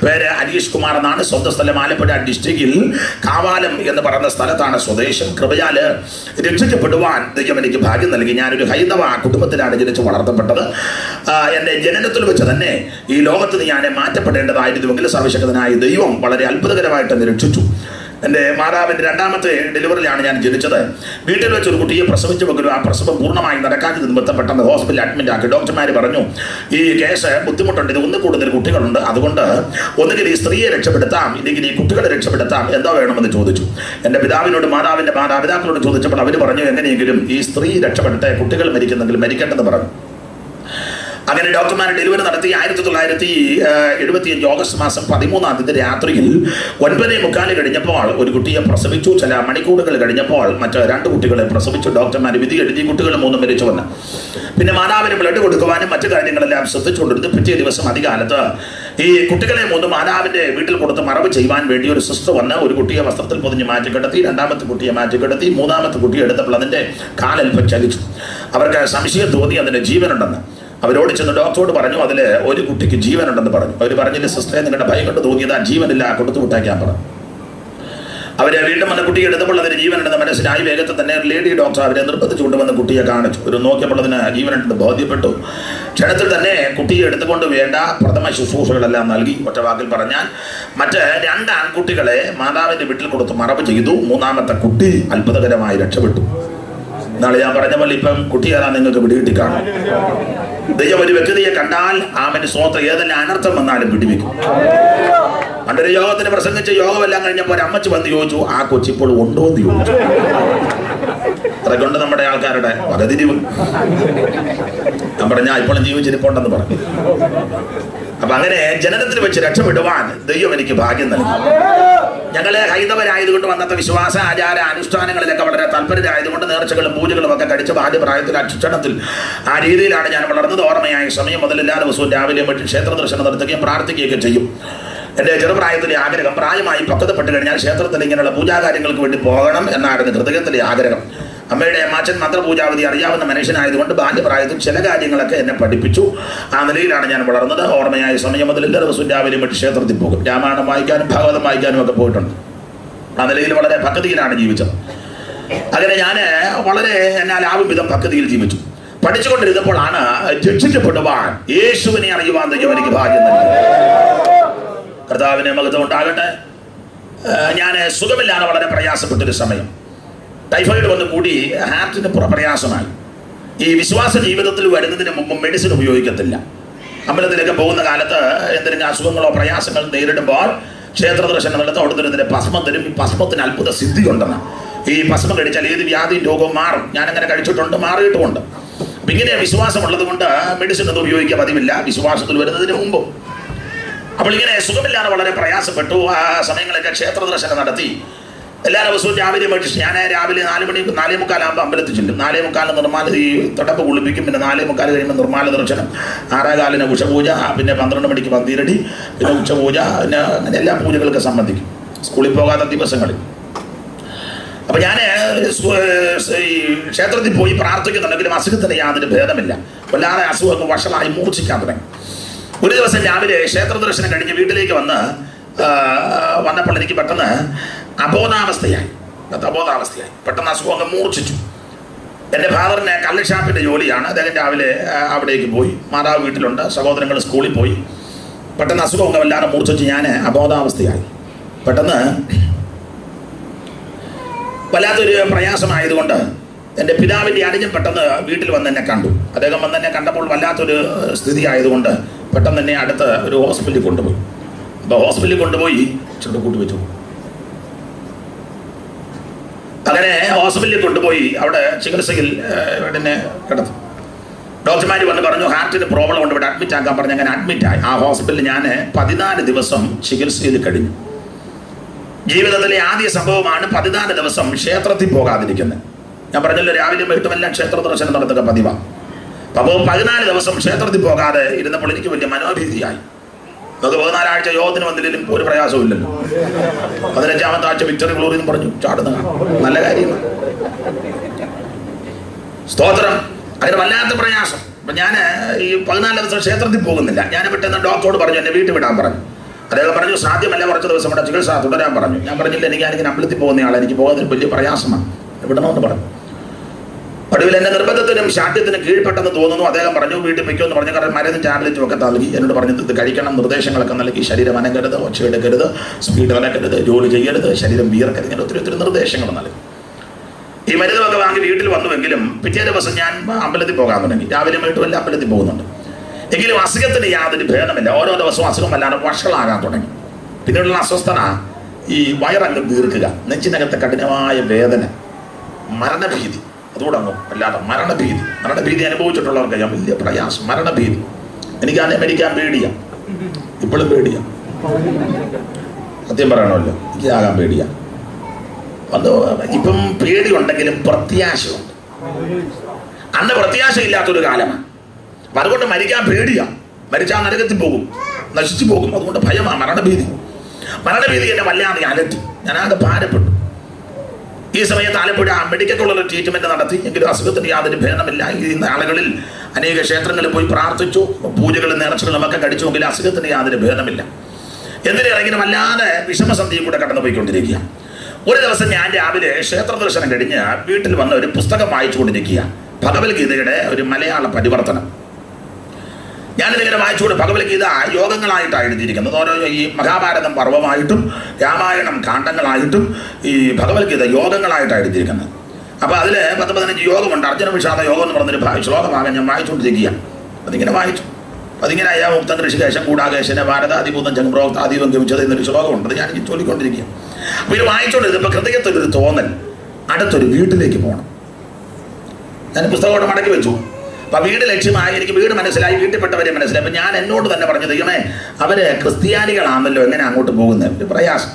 പേര് അനീഷ് കുമാർ എന്നാണ്. സ്വന്തം സ്ഥലം ആലപ്പുഴ ഡിസ്ട്രിക്റ്റിൽ കാവാലം എന്ന് പറയുന്ന സ്ഥലത്താണ് സ്വദേശം. കൃപയാല് രക്ഷിക്കപ്പെടുവാൻ ദൈവം എനിക്ക് ഭാഗ്യം നൽകി. ഞാനൊരു ഹൈന്ദവ കുടുംബത്തിലാണ് ജനിച്ച് വളർത്തപ്പെട്ടത്. എൻ്റെ ജനനത്തിൽ വെച്ച് തന്നെ ഈ ലോകത്ത് നിന്ന് ഞാൻ മാറ്റപ്പെടേണ്ടതായിരുന്നുവെങ്കിൽ സർവശക്തനായ ദൈവം വളരെ അത്ഭുതകരമായിട്ട് എന്നെ രക്ഷിച്ചു. എൻ്റെ മാതാവിൻ്റെ രണ്ടാമത്തെ ഡെലിവറിയിലാണ് ഞാൻ ജനിച്ചത്. വീട്ടിൽ വെച്ച് ഒരു കുട്ടിയെ പ്രസവിച്ചുവെങ്കിലും ആ പ്രസവം പൂർണ്ണമായി നടക്കാതെ നിമിത്തം പെട്ടെന്ന് ഹോസ്പിറ്റലിൽ അഡ്മിറ്റ് ആക്കി. ഡോക്ടർമാർ പറഞ്ഞു ഈ കേസ് ബുദ്ധിമുട്ടുണ്ട്, ഇത് ഒന്നും കൂടുതൽ കുട്ടികളുണ്ട്, അതുകൊണ്ട് ഒന്നുകിൽ ഈ സ്ത്രീയെ രക്ഷപ്പെടുത്താം, ഇല്ലെങ്കിൽ ഈ കുട്ടികളെ രക്ഷപ്പെടുത്താം, എന്താ വേണമെന്ന് ചോദിച്ചു. എൻ്റെ പിതാവിനോട് മാതാവിൻ്റെ മാതാപിതാക്കളോട് ചോദിച്ചപ്പോൾ അവർ പറഞ്ഞു എങ്ങനെയെങ്കിലും ഈ സ്ത്രീ രക്ഷപ്പെടട്ടെ, കുട്ടികൾ മരിക്കുന്നെങ്കിൽ മരിക്കേണ്ടെന്ന് പറഞ്ഞു. അങ്ങനെ ഡോക്ടർമാർ ഡെലിവറി നടത്തി. 1975 ഓഗസ്റ്റ് മാസം 13 രാത്രിയിൽ 9:45 കഴിഞ്ഞപ്പോൾ ഒരു കുട്ടിയെ പ്രസവിച്ചു. ചില മണിക്കൂറുകൾ കഴിഞ്ഞപ്പോൾ മറ്റ് 2 കുട്ടികളെ പ്രസവിച്ചു. ഡോക്ടർമാർ വിധി എഴുതി, കുട്ടികൾ 3 മരിച്ചു വന്ന്. പിന്നെ മാതാവിന് ബ്ലഡ് കൊടുക്കുവാനും മറ്റു കാര്യങ്ങളെല്ലാം ശ്രദ്ധിച്ചുകൊണ്ടിരുന്നു. പിറ്റേ ദിവസം അധികാലത്ത് ഈ കുട്ടികളെ 3 മാതാവിൻ്റെ വീട്ടിൽ കൊടുത്ത് മറവ് ചെയ്യുവാൻ വേണ്ടി ഒരു സിസ്റ്റർ വന്ന് ഒരു കുട്ടിയെ വസ്ത്രത്തിൽ പൊതിഞ്ഞ് മാറ്റിക്കിടത്തി. 2ാമത്തെ കുട്ടിയെ മാറ്റിക്കിടത്തി. 3ാമത്തെ കുട്ടിയെ എടുത്തപ്പോൾ അതിൻ്റെ കാലൽപ്പം ചലിച്ചു. അവർക്ക് സംശയം തോന്നി അതിന് ജീവനുണ്ടെന്ന്. അവരോട് ചെന്ന് ഡോക്ടറോട് പറഞ്ഞു അതിൽ ഒരു കുട്ടിക്ക് ജീവനുണ്ടെന്ന് പറഞ്ഞു. അവർ പറഞ്ഞില്ല സിസ്റ്ററെ, നിങ്ങളുടെ ഭയം കൊണ്ട് തോന്നിയതാ, ജീവനില്ല, കൊടുത്തു വിട്ടേക്കാൻ പറഞ്ഞു. അവരെ വീണ്ടും വന്ന കുട്ടിയെ എടുത്തപ്പോൾ അതിന് ജീവനുണ്ടെന്ന് മനസ്സിലായി. വേഗത്തിൽ തന്നെ ഒരു ലേഡി ഡോക്ടർ അവരെ നിർബന്ധിച്ചുകൊണ്ട് വന്ന് കുട്ടിയെ കാണിച്ചു. ഒരു നോക്കിയപ്പോൾ അതിന് ജീവനുണ്ടെന്ന് ബോധ്യപ്പെട്ടു. ക്ഷണത്തിൽ തന്നെ കുട്ടിയെ എടുത്തുകൊണ്ട് വേണ്ട പ്രഥമ ശുശ്രൂഷകളെല്ലാം നൽകി. ഒറ്റ വാക്കിൽ പറഞ്ഞാൽ മറ്റ് 2 ആൺകുട്ടികളെ മാതാവിൻ്റെ വീട്ടിൽ കൊടുത്ത് മറവ് ചെയ്തു. 3ാമത്തെ കുട്ടി അത്ഭുതകരമായി രക്ഷപ്പെട്ടു. നാളെ ഞാൻ പറഞ്ഞ പോലെ ഇപ്പം കുട്ടിയാരാ നിങ്ങൾക്ക് പിടികിട്ടി കാണും. ദൈവം ഒരു വ്യക്തിയെ കണ്ടാൽ ആമന് സ്വോത്രം ഏതെല്ലാം അനർത്ഥം വന്നാലും പിടിവെക്കും. പണ്ടൊരു യോഗത്തിന് പ്രസംഗിച്ച് യോഗമെല്ലാം കഴിഞ്ഞപ്പോൾ ഒരു അമ്മച്ചി വന്ന് ചോദിച്ചു ആ കൊച്ചിപ്പോൾ ഉണ്ടോ എന്ന് ചോദിച്ചു. അതൊക്കെ നമ്മുടെ ആൾക്കാരുടെ വകതിരിവ്. ഞാൻ പറഞ്ഞ ഇപ്പോഴും ജീവിച്ചിരിപ്പുണ്ടെന്ന് പറഞ്ഞു. അപ്പൊ അങ്ങനെ ജനനത്തിൽ വെച്ച് രക്ഷപ്പെടുവാൻ ദൈവം എനിക്ക് ഭാഗ്യം നൽകി. ഞങ്ങള് ഹൈന്ദവരായതുകൊണ്ട് വന്നത്തെ വിശ്വാസ ആചാര അനുഷ്ഠാനങ്ങളിലൊക്കെ വളരെ താല്പര്യരായതുകൊണ്ട് നേർച്ചകളും പൂജകളും ഒക്കെ കഴിച്ച് ബാല്യപ്രായത്തിൽ അക്ഷണത്തിൽ ആ രീതിയിലാണ് ഞാൻ വളർന്നത്. ഓർമ്മയായ സമയം മുതൽ എല്ലാ ദിവസവും രാവിലെ ക്ഷേത്ര ദർശനം നടത്തുകയും പ്രാർത്ഥിക്കുകയൊക്കെ ചെയ്യും. എൻ്റെ ചെറുപ്രായത്തിലെ ആഗ്രഹം, പ്രായമായി പക്വതപ്പെട്ട് കഴിഞ്ഞാൽ ക്ഷേത്രത്തിൽ ഇങ്ങനെയുള്ള പൂജാകാര്യങ്ങൾക്ക് വേണ്ടി പോകണം എന്നായിരുന്നു ഹൃദയത്തിലെ ആഗ്രഹം. അമ്മയുടെ അച്ഛൻ മന്ത്രപൂജാവധി അറിയാവുന്ന മനുഷ്യനായതുകൊണ്ട് ബാല്യപ്രായത്തിൽ ചില കാര്യങ്ങളൊക്കെ എന്നെ പഠിപ്പിച്ചു. ആ നിലയിലാണ് ഞാൻ വളർന്നത്. ഓർമ്മയായ സമയം മുതൽ എല്ലാ ദിവസവും രാവിലെ ക്ഷേത്രത്തിൽ പോകും. രാമായണം വായിക്കാനും ഭാഗവതം വായിക്കാനും ഒക്കെ പോയിട്ടുണ്ട്. ആ നിലയിൽ വളരെ ഭക്തിയിലാണ് ജീവിച്ചത്. അങ്ങനെ ഞാൻ വളരെ എന്നാൽ ആവും വിധം ഭക്തിയിൽ ജീവിച്ചു. പഠിച്ചുകൊണ്ടിരുന്നപ്പോഴാണ് രക്ഷിക്കപ്പെടുവാൻ, യേശുവിനെ അറിയുവാൻ ദൈവം എനിക്ക് ഭാഗ്യം നൽകി. കർത്താവിനെ മഹത്വം ഉണ്ടാകട്ടെ. ഞാൻ സുഖമില്ലാതെ വളരെ പ്രയാസപ്പെട്ടൊരു സമയം. ടൈഫോയിഡ് വന്ന് കൂടി ഹാർട്ടിന് പ്രയാസമായി. ഈ വിശ്വാസ ജീവിതത്തിൽ വരുന്നതിന് മുമ്പ് മെഡിസിൻ ഉപയോഗിക്കത്തില്ല. അമ്പലത്തിലേക്ക് പോകുന്ന കാലത്ത് എന്തെങ്കിലും അസുഖങ്ങളോ പ്രയാസങ്ങൾ നേരിടുമ്പോൾ ക്ഷേത്ര ദർശനം നടത്തും. അവിടുത്തെ ഇതിൻ്റെ ഭസ്മം തരും. ഈ ഭസ്മത്തിന് അത്ഭുത സിദ്ധി ഉണ്ടെന്ന്. ഈ ഭസ്മം കഴിച്ചാൽ ഏത് വ്യാധിയും രോഗവും മാറും. ഞാനങ്ങനെ കഴിച്ചിട്ടുണ്ട്, മാറിയിട്ടുമുണ്ട്. അപ്പം ഇങ്ങനെ വിശ്വാസമുള്ളത് കൊണ്ട് മെഡിസിൻ ഒന്നും ഉപയോഗിക്കാൻ പതിവില്ല വിശ്വാസത്തിൽ വരുന്നതിന് മുമ്പ്. അപ്പോൾ ഇങ്ങനെ സുഖമില്ലാതെ വളരെ പ്രയാസപ്പെട്ടു. ആ സമയങ്ങളൊക്കെ ക്ഷേത്ര ദർശനം നടത്തി. എല്ലാ ദിവസവും രാവിലെ ഞാൻ രാവിലെ 4:45 അമ്പലത്തിൽ ചെല്ലും. 4:45 നിർമ്മാല ഈ തടപ്പ് കുളിപ്പിക്കും. പിന്നെ 4:45 കഴിയുമ്പോൾ നിർമ്മാല ദർശനം, 6:15 ഉഷപൂജ, പിന്നെ 12 മണിക്ക് പന്തീരടി, പിന്നെ ഉച്ചപൂജ, പിന്നെ അങ്ങനെ എല്ലാ പൂജകൾക്ക് സംബന്ധിക്കും സ്കൂളിൽ പോകാത്ത ദിവസങ്ങളിൽ. അപ്പം ഞാൻ ഈ ക്ഷേത്രത്തിൽ പോയി പ്രാർത്ഥിക്കുന്നുണ്ടെങ്കിലും അസുഖത്തിന് യാതൊരു ഭേദമില്ല. വല്ലാതെ അസുഖം വഷളായി മൂർച്ഛിക്കാൻ തുടങ്ങി. ഒരു ദിവസം രാവിലെ ക്ഷേത്ര ദർശനം കഴിഞ്ഞ് വീട്ടിലേക്ക് വന്നപ്പോൾ എനിക്ക് പെട്ടെന്ന് അബോധാവസ്ഥയായി. പെട്ടെന്ന് അസുഖം അങ്ങ് മൂർച്ഛിച്ചു. എൻ്റെ ഫാദറിന് കള്ള് ഷാപ്പിൻ്റെ ജോലിയാണ്. അദ്ദേഹം രാവിലെ അവിടേക്ക് പോയി. മാതാവ് വീട്ടിലുണ്ട്, സഹോദരങ്ങൾ സ്കൂളിൽ പോയി. പെട്ടെന്ന് അസുഖം അങ്ങ് വല്ലാതെ മൂർച്ഛിച്ച് ഞാൻ അബോധാവസ്ഥയായി. പെട്ടെന്ന് വല്ലാത്തൊരു പ്രയാസമായതുകൊണ്ട് എൻ്റെ പിതാവിൻ്റെ അനുജൻ പെട്ടെന്ന് വീട്ടിൽ വന്ന് എന്നെ കണ്ടു. അദ്ദേഹം വന്ന് എന്നെ കണ്ടപ്പോൾ വല്ലാത്തൊരു സ്ഥിതി ആയതുകൊണ്ട് പെട്ടെന്ന് തന്നെ അടുത്ത് ഒരു ഹോസ്പിറ്റലിൽ കൊണ്ടുപോയി. അപ്പോൾ ഹോസ്പിറ്റലിൽ കൊണ്ടുപോയി ചുട്ടുകൂട്ടി വെച്ചു. അങ്ങനെ ഹോസ്പിറ്റലിൽ കൊണ്ടുപോയി അവിടെ ചികിത്സയിൽ എന്നെ കിടന്നു. ഡോക്ടർമാർ വന്ന് പറഞ്ഞു ഹാർട്ടിന് പ്രോബ്ലം കൊണ്ട് ഇവിടെ അഡ്മിറ്റ് ആക്കാൻ പറഞ്ഞു. അങ്ങനെ അഡ്മിറ്റായി. ആ ഹോസ്പിറ്റലിൽ ഞാൻ 14 ദിവസം ചികിത്സയിൽ കഴിഞ്ഞു. ജീവിതത്തിലെ ആദ്യ സംഭവമാണ് 14 ദിവസം ക്ഷേത്രത്തിൽ പോകാതിരിക്കുന്നത്. ഞാൻ പറഞ്ഞല്ലോ രാവിലെ വീട്ടുമെല്ലാം ക്ഷേത്ര ദർശനം നടത്തുക പതിവാണ്. അപ്പോൾ 14 ദിവസം ക്ഷേത്രത്തിൽ പോകാതെ ഇരുന്നപ്പോൾ എനിക്ക് വലിയ മനോഭീതിയായി. നമുക്ക് 14 ആഴ്ച യോഗത്തിന് വന്നില്ലെങ്കിലും ഒരു പ്രയാസവും ഇല്ലല്ലോ. 15ാമത്തെ ആഴ്ച വിക്ടറി ഗ്ലോറി എന്ന് പറഞ്ഞു ചാടുന്ന നല്ല കാര്യമാണ്. സ്തോത്രം. അങ്ങനെ വല്ലാത്ത പ്രയാസം. അപ്പം ഞാൻ ഈ 14 ദിവസം ക്ഷേത്രത്തിൽ പോകുന്നില്ല. ഞാൻ പെട്ടെന്ന് ഡോക്ടറോട് പറഞ്ഞു എന്നെ വീട്ടിൽ വിടാൻ പറഞ്ഞു. അദ്ദേഹം പറഞ്ഞു സാധ്യമല്ല, കുറച്ച് ദിവസം കൂടെ ചികിത്സ തുടരാൻ പറഞ്ഞു. ഞാൻ പറഞ്ഞില്ല, എനിക്കാണെങ്കിൽ അമ്പലത്തിൽ പോകുന്നയാളെ, എനിക്ക് പോകുന്നതിന് വലിയ പ്രയാസമാണ്, വിടണമെന്ന് പറഞ്ഞു. ഒടുവിൽ എൻ്റെ നിർബന്ധത്തിനും ശാഠ്യത്തിനും കീഴ്പ്പെട്ടെന്ന് തോന്നുന്നു. അദ്ദേഹം പറഞ്ഞു വീട്ടിൽ വയ്ക്കുമെന്ന് പറഞ്ഞു. കാരണം മരുന്നും ടാബ്ലറ്റും ഒക്കെ നൽകി എന്നോട് പറഞ്ഞത് ഇത് കഴിക്കണം, നിർദ്ദേശങ്ങളൊക്കെ നൽകി. ശരീരം അനങ്ങരുത്, ഒച്ചയെടുക്കരുത്, സ്പീഡ് അനക്കരുത്, ജോലി ചെയ്യരുത്, ശരീരം വിയർക്കരുത്, ഇങ്ങനെ ഒത്തിരി നിർദ്ദേശങ്ങൾ നൽകി. ഈ മരുന്നൊക്കെ വാങ്ങി വീട്ടിൽ വന്നുവെങ്കിലും പിറ്റേ ദിവസം ഞാൻ അമ്പലത്തിൽ പോകാൻ തുടങ്ങി. രാവിലെ വീട്ടുമല്ല അമ്പലത്തിൽ പോകുന്നുണ്ട്. എങ്കിലും അസുഖത്തിന് യാതൊരു ഭേദമില്ല. ഓരോ ദിവസവും അസുഖം വല്ലാതെ വഷളാകാൻ തുടങ്ങി. പിന്നീടുള്ള അസ്വസ്ഥത ഈ വയറങ്ങ് ദീർഘുക, നെഞ്ചിനകത്തെ കഠിനമായ വേദന, മരണഭീതി, അതുകൂടങ്ങും അല്ലാതെ മരണഭീതി അനുഭവിച്ചിട്ടുള്ളവർക്ക് ഞാൻ വലിയ പ്രയാസം. മരണഭീതി എനിക്കാണെ മരിക്കാൻ പേടിയാണ്, ഇപ്പോഴും പേടിയാണ്. സത്യം പറയണമല്ലോ, എനിക്ക് ആകാൻ പേടിയാണ്. അത് ഇപ്പം പേടിയുണ്ടെങ്കിലും പ്രത്യാശയുണ്ട്. അന്ന് പ്രത്യാശ ഇല്ലാത്തൊരു കാലമാണ്. അപ്പം അതുകൊണ്ട് മരിക്കാൻ പേടിയാണ്. മരിച്ചാൽ നരകത്തിൽ പോകും, നശിച്ചു പോകും. അതുകൊണ്ട് ഭയമാണ്, മരണഭീതി എന്നെ വല്ലാതെ അലട്ടി. ഞാനാകെ ഭാരപ്പെട്ടു. ഈ സമയത്ത് ആലപ്പുഴ മെഡിക്കൽ കോളേജിൽ ട്രീറ്റ്മെൻറ്റ് നടത്തി. എങ്കിലും അസുഖത്തിന് യാതൊരു ഭേദമില്ല. ഈ നാളുകളിൽ അനേക ക്ഷേത്രങ്ങളിൽ പോയി പ്രാർത്ഥിച്ചു, പൂജകളും നേർച്ചകളും ഒക്കെ കഴിച്ചുവെങ്കിലും അസുഖത്തിന് യാതൊരു ഭേദമില്ല. എന്തിനേറെ വല്ലാതെ വിഷമസന്ധിയിൽ കൂടെ കടന്നു പോയിക്കൊണ്ടിരിക്കുക. ഒരു ദിവസം ഞാൻ രാവിലെ ക്ഷേത്ര ദർശനം കഴിഞ്ഞ് വീട്ടിൽ വന്ന ഒരു പുസ്തകം വായിച്ചു കൊണ്ടിരിക്കുക. ഭഗവത്ഗീതയുടെ ഒരു മലയാള പരിവർത്തനം. ഞാനിതിങ്ങനെ വായിച്ചുകൊണ്ട് ഭഗവത്ഗീത യോഗങ്ങളായിട്ടാണ് എഴുതിയിരിക്കുന്നത്. ഓരോ ഈ മഹാഭാരതം പർവ്വമായിട്ടും രാമായണം കാണ്ഡങ്ങളായിട്ടും ഈ ഭഗവത്ഗീത യോഗങ്ങളായിട്ടാണ് എഴുതിയിരിക്കുന്നത്. അപ്പോൾ അതിൽ 10-15 യോഗമുണ്ട്. അർജുന വിഷാദ യോഗം എന്ന് പറഞ്ഞൊരു ശ്ലോകമാകാൻ ഞാൻ വായിച്ചുകൊണ്ടിരിക്കുക. അതിങ്ങനെ വായിച്ചു. അതിങ്ങനെ അയാമുക്തം ഋഷികേശം കൂടാകേശനെ ഭാരതാതിഭൂതം ചങ്പ്രോക്ത ആദീപം ഗമിച്ചത് എന്നൊരു ശ്ലോകമുണ്ട്. അത് ഞാനിങ്ങനെ ചൊല്ലിക്കൊണ്ടിരിക്കുക. അപ്പോൾ ഇത് വായിച്ചുകൊണ്ടിരുന്നപ്പോൾ ഹൃദയത്തിലൊരു തോന്നൽ, അടുത്തൊരു വീട്ടിലേക്ക് പോകണം. ഞാൻ പുസ്തകത്തോടെ മടക്കി വെച്ചു. അപ്പം വീട് ലക്ഷ്യമായി, എനിക്ക് വീട് മനസ്സിലായി, വീട്ടിൽപ്പെട്ടവരെ മനസ്സിലായി. അപ്പം ഞാൻ എന്നോട് തന്നെ പറഞ്ഞു, ദൈവമേ അവര് ക്രിസ്ത്യാനികളാണല്ലോ, എങ്ങനെ അങ്ങോട്ട് പോകുന്നത്, ഒരു പ്രയാസം.